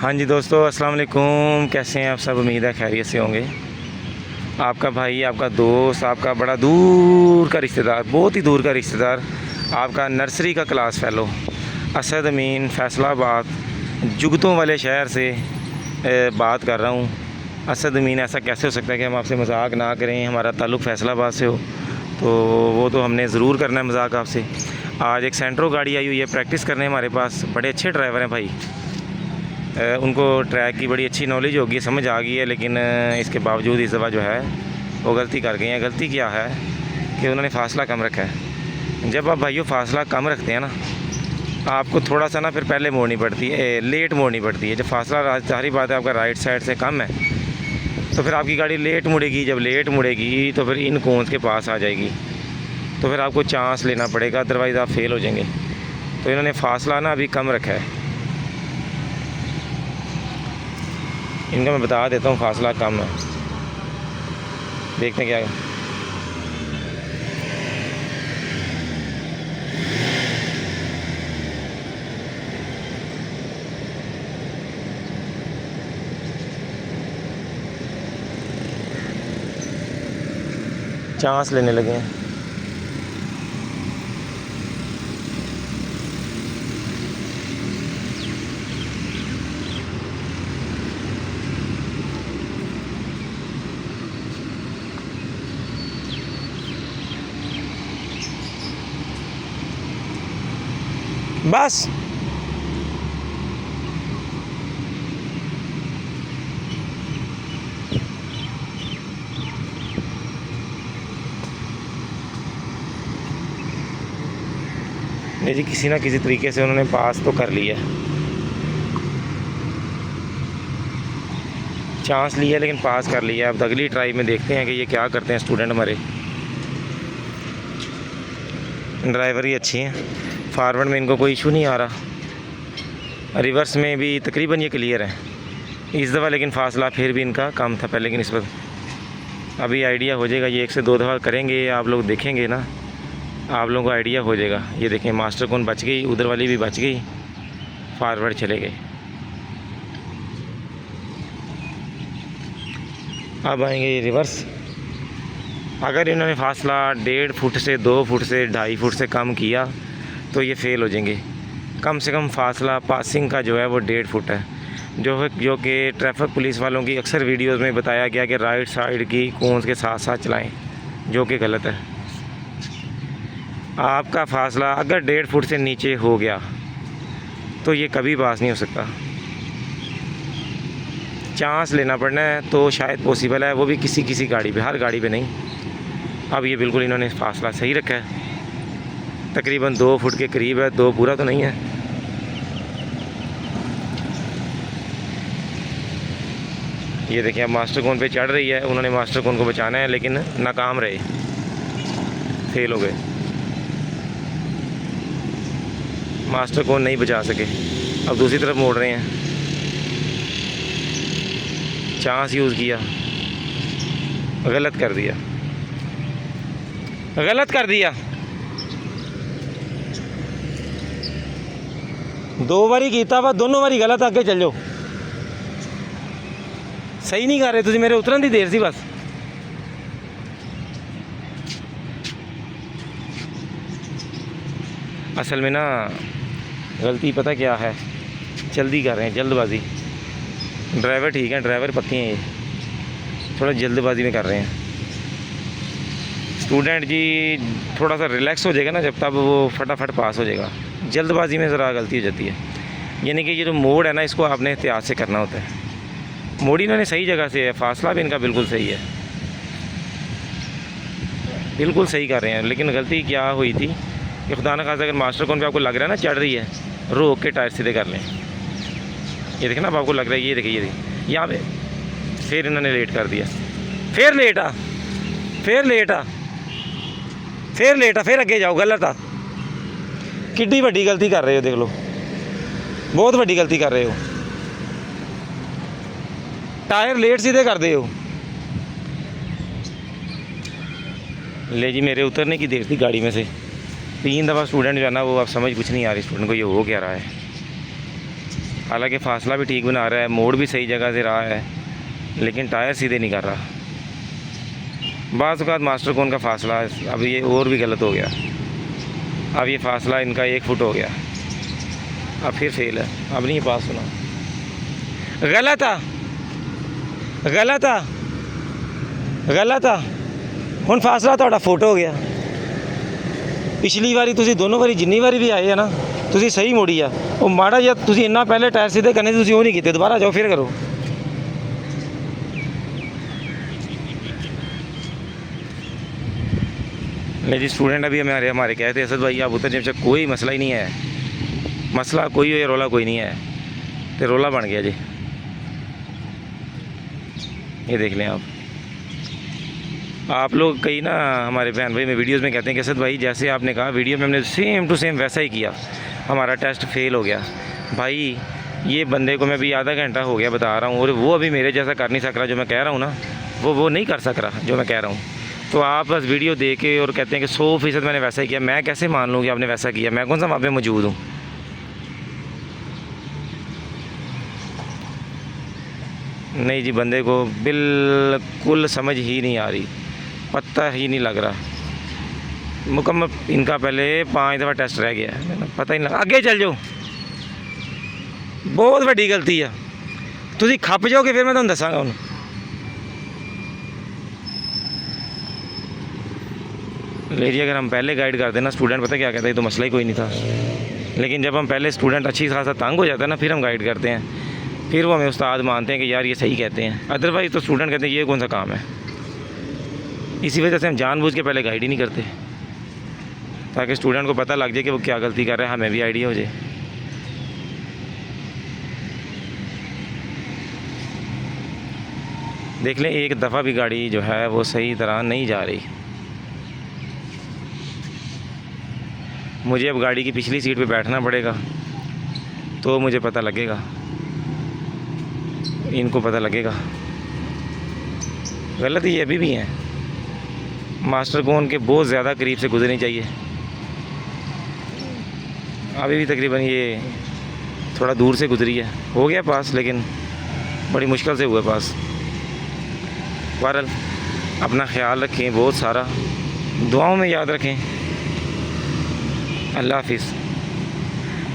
हाँ जी दोस्तों, अस्सलाम वालेकुम। कैसे हैं आप सब? उम्मीद है खैरियत से होंगे। आपका भाई, आपका दोस्त, आपका बड़ा दूर का रिश्तेदार, बहुत ही दूर का रिश्तेदार, आपका नर्सरी का क्लास फ़ेलो असद अमीन फैसलाबाद जुगतों वाले शहर से बात कर रहा हूँ। असद अमीन, ऐसा कैसे हो सकता है कि हम आपसे मजाक ना करें? हमारा ताल्लुक़ फैसलाबाद से हो तो वो तो हमने ज़रूर करना है मजाक आपसे। आज एक सेंट्रो गाड़ी आई हुई है प्रैक्टिस करने हमारे पास। बड़े अच्छे ड्राइवर हैं भाई, उनको ट्रैक की बड़ी अच्छी नॉलेज होगी, समझ आ गई है, लेकिन इसके बावजूद इस दफ़ा जो है वो गलती कर गई हैं। गलती क्या है कि उन्होंने फ़ासला कम रखा है। जब आप भाइयों फ़ासला कम रखते हैं ना, आपको थोड़ा सा ना फिर पहले मोड़नी पड़ती है, लेट मोड़नी पड़ती है। जब फ़ासला, सारी बात है, आपका राइट साइड से कम है तो फिर आपकी गाड़ी लेट मुड़ेगी। जब लेट मुड़ेगी तो फिर इन कोन्स के पास आ जाएगी, तो फिर आपको चांस लेना पड़ेगा, अदरवाइज़ आप फेल हो जाएंगे। तो इन्होंने फ़ासला ना अभी कम रखा है। इनका मैं बता देता हूँ, फ़ासला कम है। देखते हैं क्या है। चांस लेने लगे हैं। बस नहीं जी, किसी ना किसी तरीके से उन्होंने पास तो कर लिया, चांस लिया, लेकिन पास कर लिया। अब अगली ट्राई में देखते हैं कि ये क्या करते हैं स्टूडेंट हमारे। ड्राइवर ही अच्छे हैं, फारवर्ड में इनको कोई इशू नहीं आ रहा, रिवर्स में भी तकरीबन ये क्लियर है इस दफ़ा, लेकिन फ़ासला फिर भी इनका कम था पहले की निस्बत। अभी आइडिया हो जाएगा, ये 1 से 2 दफ़ा करेंगे, आप लोग देखेंगे ना, आप लोगों को आइडिया हो जाएगा। ये देखें, मास्टर कौन बच गई, उधर वाली भी बच गई, फारवर्ड चले गए। अब आएंगे ये रिवर्स। अगर इन्होंने फ़ासला 1.5 फुट से 2 फुट से 2.5 फुट से कम किया तो ये फ़ेल हो जाएंगे। कम से कम फ़ासला पासिंग का जो है वो 1.5 फुट है, जो कि ट्रैफिक पुलिस वालों की अक्सर वीडियोस में बताया गया कि राइट साइड की कोन्स के साथ साथ चलाएं, जो कि गलत है। आपका फ़ासला अगर 1.5 फुट से नीचे हो गया तो ये कभी पास नहीं हो सकता। चांस लेना पड़ना है तो शायद पॉसिबल है, वो भी किसी किसी गाड़ी पे, हर गाड़ी पे नहीं। अब ये बिल्कुल इन्होंने फ़ासला सही रखा है, तकरीबन 2 फुट के करीब है, 2 पूरा तो नहीं है। ये देखिए, अब मास्टर कोन पे चढ़ रही है, उन्होंने मास्टर कोन को बचाना है लेकिन नाकाम रहे, फेल हो गए, मास्टर कोन नहीं बचा सके। अब दूसरी तरफ मोड़ रहे हैं, चांस यूज़ किया, गलत कर दिया, गलत कर दिया। 2 बारी कीता वा, दोनों बारी गलत। आगे चल जाओ, सही नहीं कर रहे तुझे, मेरे उतरन दी देर सी बस। असल में ना गलती पता क्या है, जल्दी कर रहे हैं, जल्दबाजी। ड्राइवर ठीक है, ड्राइवर पक्के हैं, ये थोड़ा जल्दबाजी में कर रहे हैं। स्टूडेंट जी थोड़ा सा रिलैक्स हो जाएगा ना जब, तब वो फटाफट पास हो जाएगा। जल्दबाजी में ज़रा गलती हो जाती है। यानी कि ये जो मोड़ है ना, इसको आपने एहतियात से करना होता है। मोड़ इन्होंने सही जगह से है, फ़ासला भी इनका बिल्कुल सही है, बिल्कुल सही कर रहे हैं। लेकिन गलती क्या हुई थी कि खुदा न खासा अगर मास्टर कौन पे आपको लग रहा है ना चढ़ रही है, रोक के टायर सीधे कर लें। ये देखें ना, अब आपको लग रहा है, ये देखिए, ये देखिए यहाँ पे फिर इन्होंने लेट कर दिया, फिर लेट आ, फिर लेट आ, फिर लेट आ, फिर अगे जाओ, गलत आ। किड्डी वड्डी गलती कर रहे हो, देख लो, बहुत वड्डी गलती कर रहे हो, टायर लेट सीधे कर दे हो। ले जी, मेरे उतरने की देर थी गाड़ी में से। 3 दफ़ा स्टूडेंट जो है ना, वो अब समझ कुछ नहीं आ रही स्टूडेंट को, ये हो क्या रहा है। हालांकि फासला भी ठीक बना रहा है, मोड़ भी सही जगह से रहा है, लेकिन टायर सीधे नहीं कर रहा। बाज़ औक़ात मास्टर कोन का फ़ासला अब ये और भी गलत हो गया। अब ये फ़ासला इनका 1 फुट हो गया, अब फिर फेल है। अब नहीं पास होना, गलत आ गलत आ गलत आ। हुण फासला तुहाडा फुट हो गया। पिछली वारी तुसीं दोनों वारी जिन्नी वारी भी आए है ना, तुसीं सही मोड़ी आ। वो माड़ा जिहा तुसीं इन्ना पहले टायर सीधे करने तुसीं वो नहीं कीते, दोबारा जाओ फिर करो। नहीं जी, स्टूडेंट अभी हमारे कहते असद भाई आप उतर जब कोई मसला ही नहीं है, मसला कोई हो, रोला कोई नहीं है, तो रोला बन गया जी। ये देख लें आप लोग कई ना हमारे बहन भाई में वीडियोस में कहते हैं कि असद भाई जैसे आपने कहा वीडियो में हमने सेम टू सेम वैसा ही किया, हमारा टेस्ट फेल हो गया। भाई ये बंदे को मैं अभी आधा घंटा हो गया बता रहा हूँ, और वो अभी मेरे जैसा कर नहीं सक रहा जो मैं कह रहा हूँ ना, वो नहीं कर सक रहा जो मैं कह रहा हूँ। तो आप बस वीडियो देख के और कहते हैं कि 100% मैंने वैसा ही किया। मैं कैसे मान लूँ कि आपने वैसा किया? मैं कौन सा वहाँ पे मौजूद हूँ? नहीं जी, बंदे को बिल्कुल समझ ही नहीं आ रही, पता ही नहीं लग रहा। मुकम्मल इनका पहले 5 दफ़ा टेस्ट रह गया है, पता ही नहीं लगा। अगे चल जाओ, बहुत वड्डी गलती है। तुसीं खप जाओगे फिर मैं तुहानूं दसांगा हुण। लीजिए, अगर हम पहले गाइड करते ना स्टूडेंट, पता क्या कहता है, तो मसला ही कोई नहीं था। लेकिन जब हम पहले स्टूडेंट अच्छी खासा तंग हो जाता है ना, फिर हम गाइड करते हैं, फिर वो हमें उस्ताद मानते हैं कि यार ये सही कहते हैं। अदरवाइज़ तो स्टूडेंट कहते हैं ये कौन सा काम है। इसी वजह से हम जानबूझ के पहले गाइड ही नहीं करते, ताकि स्टूडेंट को पता लग जाए कि वो क्या गलती कर रहा है, हमें भी आइडिया हो जाए। देख लें, एक दफ़ा भी गाड़ी जो है वो सही तरह नहीं जा रही। मुझे अब गाड़ी की पिछली सीट पे बैठना पड़ेगा, तो मुझे पता लगेगा, इनको पता लगेगा। गलती ये अभी भी है, मास्टर कोन के बहुत ज़्यादा करीब से गुजरनी चाहिए। अभी भी तकरीबन ये थोड़ा दूर से गुजरी है, हो गया पास, लेकिन बड़ी मुश्किल से हुआ पास। बहरहाल अपना ख्याल रखें, बहुत सारा दुआओं में याद रखें। अल्लाह हाफिज़।